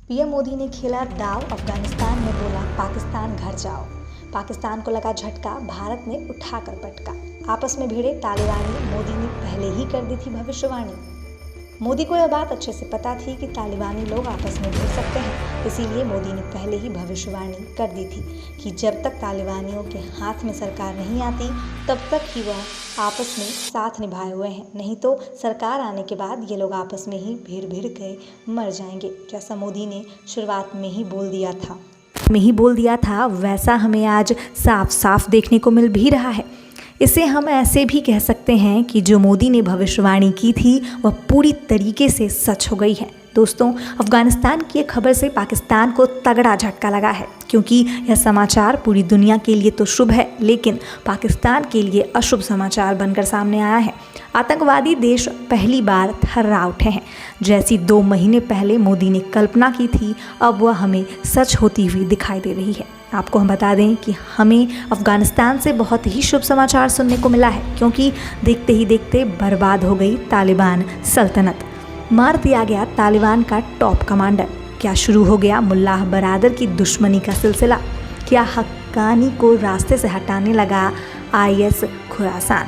PM Modi ने खेला दाव, अफगानिस्तान में बोला पाकिस्तान घर जाओ। पाकिस्तान को लगा झटका, भारत ने उठाकर पटका। आपस में भिड़े तालिबानी, मोदी ने पहले ही कर दी थी भविष्यवाणी। मोदी को यह बात अच्छे से पता थी कि तालिबानी लोग आपस में भिड़ सकते हैं, इसीलिए मोदी ने पहले ही भविष्यवाणी कर दी थी कि जब तक तालिबानियों के हाथ में सरकार नहीं आती तब तक ही वह आपस में साथ निभाए हुए हैं, नहीं तो सरकार आने के बाद ये लोग आपस में ही भिड़ के मर जाएंगे। जैसा मोदी ने शुरुआत में ही बोल दिया था वैसा हमें आज साफ साफ देखने को मिल भी रहा है। इसे हम ऐसे भी कह सकते हैं कि जो मोदी ने भविष्यवाणी की थी वह पूरी तरीके से सच हो गई है। दोस्तों, अफगानिस्तान की एक खबर से पाकिस्तान को तगड़ा झटका लगा है, क्योंकि यह समाचार पूरी दुनिया के लिए तो शुभ है, लेकिन पाकिस्तान के लिए अशुभ समाचार बनकर सामने आया है। आतंकवादी देश पहली बार थर्रा उठे हैं। जैसी 2 महीने पहले मोदी ने कल्पना की थी, अब वह हमें सच होती हुई दिखाई दे रही है। आपको हम बता दें कि हमें अफगानिस्तान से बहुत ही शुभ समाचार सुनने को मिला है, क्योंकि देखते ही देखते बर्बाद हो गई तालिबान सल्तनत। मार दिया गया तालिबान का टॉप कमांडर। क्या शुरू हो गया मुल्लाह बरादर की दुश्मनी का सिलसिला? क्या हक्कानी को रास्ते से हटाने लगा IS खुरासान?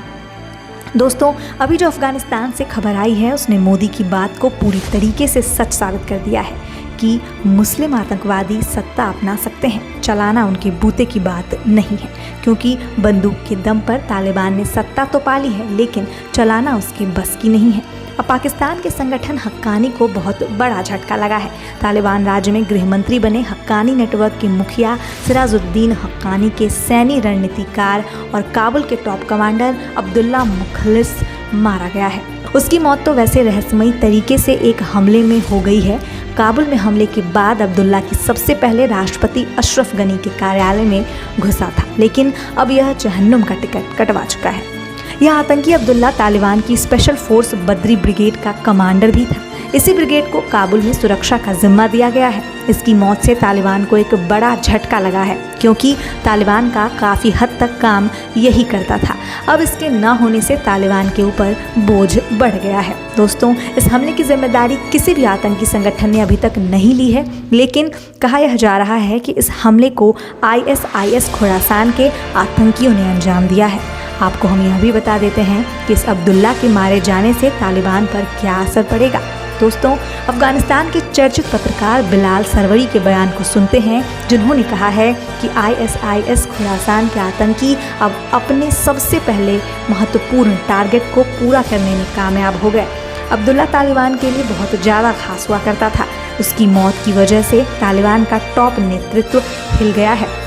दोस्तों, अभी जो अफगानिस्तान से खबर आई है उसने मोदी की बात को पूरी तरीके से सच साबित कर दिया है कि मुस्लिम आतंकवादी सत्ता अपना सकते हैं, चलाना उनके बूते की बात नहीं है, क्योंकि बंदूक के दम पर तालिबान ने सत्ता तो पा ली है, लेकिन चलाना उसके बस की नहीं है। अब पाकिस्तान के संगठन हक्कानी को बहुत बड़ा झटका लगा है। तालिबान राज्य में गृह मंत्री बने हक्कानी नेटवर्क के मुखिया सिराजुद्दीन हक्कानी के सैन्य रणनीतिकार और काबुल के टॉप कमांडर अब्दुल्ला मुखलिस मारा गया है। उसकी मौत तो वैसे रहस्यमयी तरीके से एक हमले में हो गई है। काबुल में हमले के बाद अब्दुल्ला की सबसे पहले राष्ट्रपति अशरफ गनी के कार्यालय में घुसा था, लेकिन अब यह जहन्नुम का टिकट कटवा चुका है। यह आतंकी अब्दुल्ला तालिबान की स्पेशल फोर्स बद्री ब्रिगेड का कमांडर भी था। इसी ब्रिगेड को काबुल में सुरक्षा का जिम्मा दिया गया है। इसकी मौत से तालिबान को एक बड़ा झटका लगा है, क्योंकि तालिबान का काफ़ी हद तक काम यही करता था। अब इसके न होने से तालिबान के ऊपर बोझ बढ़ गया है। दोस्तों, इस हमले की जिम्मेदारी किसी भी आतंकी संगठन ने अभी तक नहीं ली है, लेकिन कहा यह जा रहा है कि इस हमले को IS खुरासान के आतंकियों ने अंजाम दिया है। आपको हम यह भी बता देते हैं कि इस अब्दुल्ला के मारे जाने से तालिबान पर क्या असर पड़ेगा। दोस्तों, अफगानिस्तान के चर्चित पत्रकार बिलाल सरवरी के बयान को सुनते हैं, जिन्होंने कहा है कि IS खुरासान के आतंकी अब अपने सबसे पहले महत्वपूर्ण टारगेट को पूरा करने में कामयाब हो गए। अब्दुल्ला तालिबान के लिए बहुत ज़्यादा खास हुआ करता था। उसकी मौत की वजह से तालिबान का टॉप नेतृत्व हिल गया है।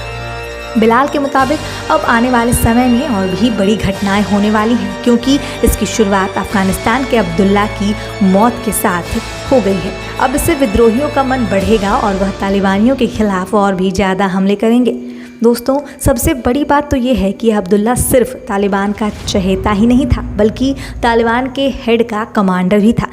बिलाल के मुताबिक अब आने वाले समय में और भी बड़ी घटनाएं होने वाली हैं, क्योंकि इसकी शुरुआत अफगानिस्तान के अब्दुल्ला की मौत के साथ हो गई है। अब इससे विद्रोहियों का मन बढ़ेगा और वह तालिबानियों के खिलाफ और भी ज़्यादा हमले करेंगे। दोस्तों, सबसे बड़ी बात तो ये है कि अब्दुल्ला सिर्फ तालिबान का चहेता ही नहीं था, बल्कि तालिबान के हेड का कमांडर भी था,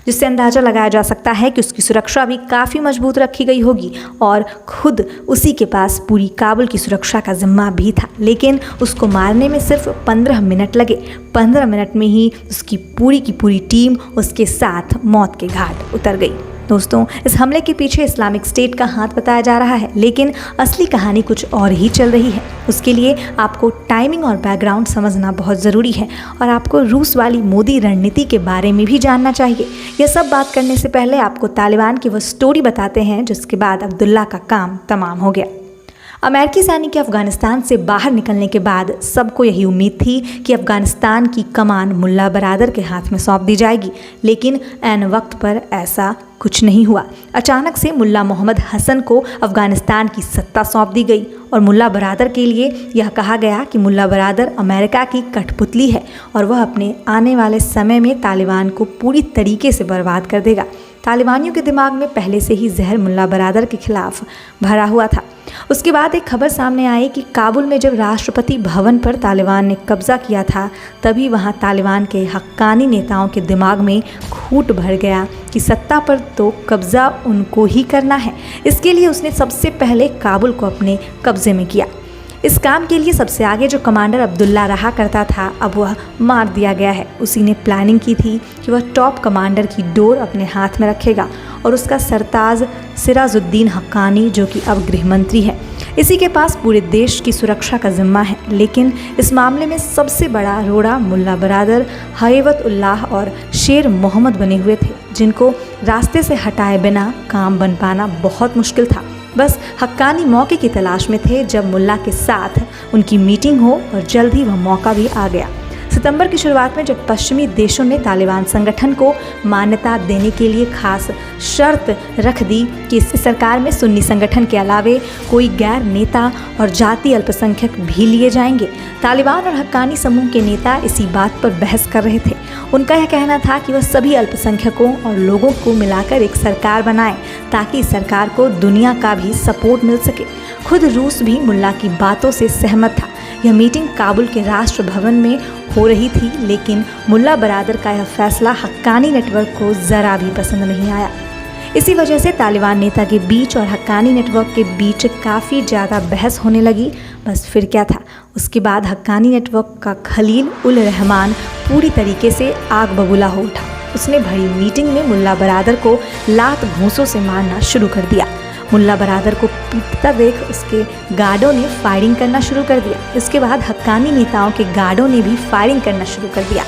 जिससे अंदाज़ा लगाया जा सकता है कि उसकी सुरक्षा भी काफ़ी मजबूत रखी गई होगी और खुद उसी के पास पूरी काबुल की सुरक्षा का जिम्मा भी था। लेकिन उसको मारने में सिर्फ 15 मिनट लगे। 15 मिनट में ही उसकी पूरी की पूरी टीम उसके साथ मौत के घाट उतर गई। दोस्तों, इस हमले के पीछे इस्लामिक स्टेट का हाथ बताया जा रहा है, लेकिन असली कहानी कुछ और ही चल रही है। उसके लिए आपको टाइमिंग और बैकग्राउंड समझना बहुत ज़रूरी है, और आपको रूस वाली मोदी रणनीति के बारे में भी जानना चाहिए। यह सब बात करने से पहले आपको तालिबान की वह स्टोरी बताते हैं जिसके बाद अब्दुल्ला का काम तमाम हो गया। अमेरिकी सैनिक के अफगानिस्तान से बाहर निकलने के बाद सबको यही उम्मीद थी कि अफगानिस्तान की कमान मुल्ला बरादर के हाथ में सौंप दी जाएगी, लेकिन ऐन वक्त पर ऐसा कुछ नहीं हुआ। अचानक से मुल्ला मोहम्मद हसन को अफगानिस्तान की सत्ता सौंप दी गई और मुल्ला बरादर के लिए यह कहा गया कि मुल्ला बरादर अमेरिका की कठपुतली है और वह अपने आने वाले समय में तालिबान को पूरी तरीके से बर्बाद कर देगा। तालिबानियों के दिमाग में पहले से ही जहर मुल्ला बरादर के खिलाफ भरा हुआ था। उसके बाद एक खबर सामने आई कि काबुल में जब राष्ट्रपति भवन पर तालिबान ने कब्जा किया था, तभी वहां तालिबान के हक्कानी नेताओं के दिमाग में खूट भर गया कि सत्ता पर तो कब्जा उनको ही करना है। इसके लिए उसने सबसे पहले काबुल को अपने कब्जे में किया। इस काम के लिए सबसे आगे जो कमांडर अब्दुल्ला रहा करता था, अब वह मार दिया गया है। उसी ने प्लानिंग की थी कि वह टॉप कमांडर की डोर अपने हाथ में रखेगा और उसका सरताज सिराजुद्दीन हक्कानी, जो कि अब गृह मंत्री है, इसी के पास पूरे देश की सुरक्षा का जिम्मा है। लेकिन इस मामले में सबसे बड़ा रोड़ा मुल्ला बरादर, हैबत उल्लाह और शेर मोहम्मद बने हुए थे, जिनको रास्ते से हटाए बिना काम बन पाना बहुत मुश्किल था। बस हक्कानी मौके की तलाश में थे जब मुल्ला के साथ उनकी मीटिंग हो और जल्द ही वह मौका भी आ गया। सितंबर की शुरुआत में जब पश्चिमी देशों ने तालिबान संगठन को मान्यता देने के लिए खास शर्त रख दी कि इस सरकार में सुन्नी संगठन के अलावे कोई गैर नेता और जाति अल्पसंख्यक भी लिए जाएंगे, तालिबान और हक्कानी समूह के नेता इसी बात पर बहस कर रहे थे। उनका यह कहना था कि वह सभी अल्पसंख्यकों और लोगों को मिलाकर एक सरकार बनाए ताकि इस सरकार को दुनिया का भी सपोर्ट मिल सके। खुद रूस भी मुल्ला की बातों से सहमत था। यह मीटिंग काबुल के राष्ट्र भवन में हो रही थी, लेकिन मुल्ला बरादर का यह फैसला हक्कानी नेटवर्क को ज़रा भी पसंद नहीं आया। इसी वजह से तालिबान नेता के बीच और हक्कानी नेटवर्क के बीच काफ़ी ज़्यादा बहस होने लगी। बस फिर क्या था, उसके बाद हक्कानी नेटवर्क का खलील उल रहमान पूरी तरीके से आग बबूला हो उठा। उसने भरी मीटिंग में मुल्ला बरादर को लात घूंसों से मारना शुरू कर दिया। मुल्ला बरादर को पीटता देख उसके गार्डों ने फायरिंग करना शुरू कर दिया। इसके बाद हक्कानी नेताओं के गार्डों ने भी फायरिंग करना शुरू कर दिया।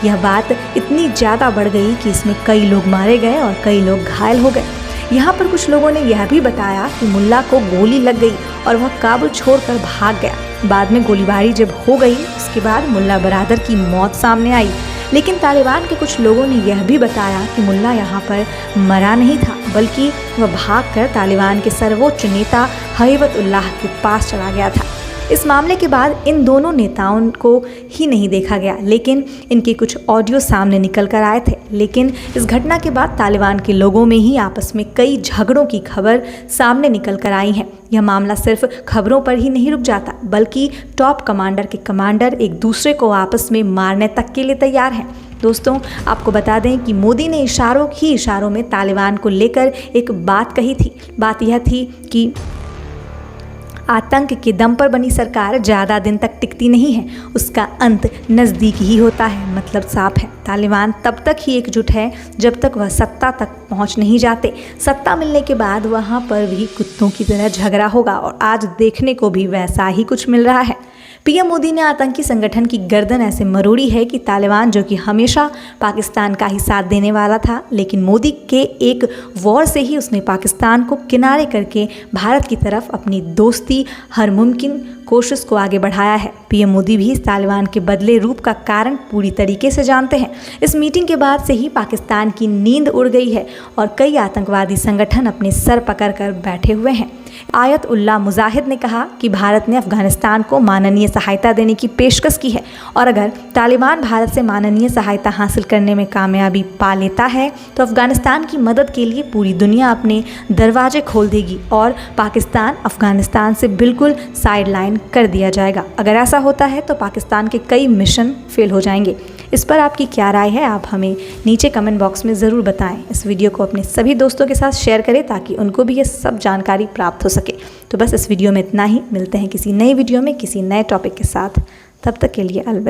यह बात इतनी ज़्यादा बढ़ गई कि इसमें कई लोग मारे गए और कई लोग घायल हो गए। यहाँ पर कुछ लोगों ने यह भी बताया कि मुल्ला को गोली लग गई और वह काबुल छोड़कर भाग गया। बाद में गोलीबारी जब हो गई, उसके बाद मुल्ला बरादर की मौत सामने आई। लेकिन तालिबान के कुछ लोगों ने यह भी बताया कि मुल्ला यहाँ पर मरा नहीं था, बल्कि वह भागकर तालिबान के सर्वोच्च नेता हैबत उल्लाह के पास चला गया था। इस मामले के बाद इन दोनों नेताओं को ही नहीं देखा गया, लेकिन इनके कुछ ऑडियो सामने निकल कर आए थे। लेकिन इस घटना के बाद तालिबान के लोगों में ही आपस में कई झगड़ों की खबर सामने निकल कर आई हैं। यह मामला सिर्फ खबरों पर ही नहीं रुक जाता, बल्कि टॉप कमांडर के कमांडर एक दूसरे को आपस में मारने तक के लिए तैयार हैं। दोस्तों, आपको बता दें कि मोदी ने इशारों में तालिबान को लेकर एक बात कही थी। बात यह थी कि आतंक के दम पर बनी सरकार ज़्यादा दिन तक टिकती नहीं है, उसका अंत नज़दीक ही होता है। मतलब साफ है, तालिबान तब तक ही एकजुट है जब तक वह सत्ता तक पहुंच नहीं जाते। सत्ता मिलने के बाद वहां पर भी कुत्तों की तरह झगड़ा होगा और आज देखने को भी वैसा ही कुछ मिल रहा है। पीएम मोदी ने आतंकी संगठन की गर्दन ऐसे मरोड़ी है कि तालिबान, जो कि हमेशा पाकिस्तान का ही साथ देने वाला था, लेकिन मोदी के एक वॉर से ही उसने पाकिस्तान को किनारे करके भारत की तरफ अपनी दोस्ती हर मुमकिन कोशिश को आगे बढ़ाया है। पीएम मोदी भी इस तालिबान के बदले रूप का कारण पूरी तरीके से जानते हैं। इस मीटिंग के बाद से ही पाकिस्तान की नींद उड़ गई है और कई आतंकवादी संगठन अपने सर पकड़कर बैठे हुए हैं। आयत उल्लाह मुजाहिद ने कहा कि भारत ने अफगानिस्तान को माननीय सहायता देने की पेशकश की है और अगर तालिबान भारत से माननीय सहायता हासिल करने में कामयाबी पा लेता है तो अफगानिस्तान की मदद के लिए पूरी दुनिया अपने दरवाजे खोल देगी और पाकिस्तान अफगानिस्तान से बिल्कुल साइडलाइन कर दिया जाएगा। अगर ऐसा होता है तो पाकिस्तान के कई मिशन फेल हो जाएंगे। इस पर आपकी क्या राय है, आप हमें नीचे कमेंट बॉक्स में ज़रूर बताएं। इस वीडियो को अपने सभी दोस्तों के साथ शेयर करें ताकि उनको भी ये सब जानकारी प्राप्त हो सके। तो बस इस वीडियो में इतना ही। मिलते हैं किसी नई वीडियो में किसी नए टॉपिक के साथ। तब तक के लिए अलविदा।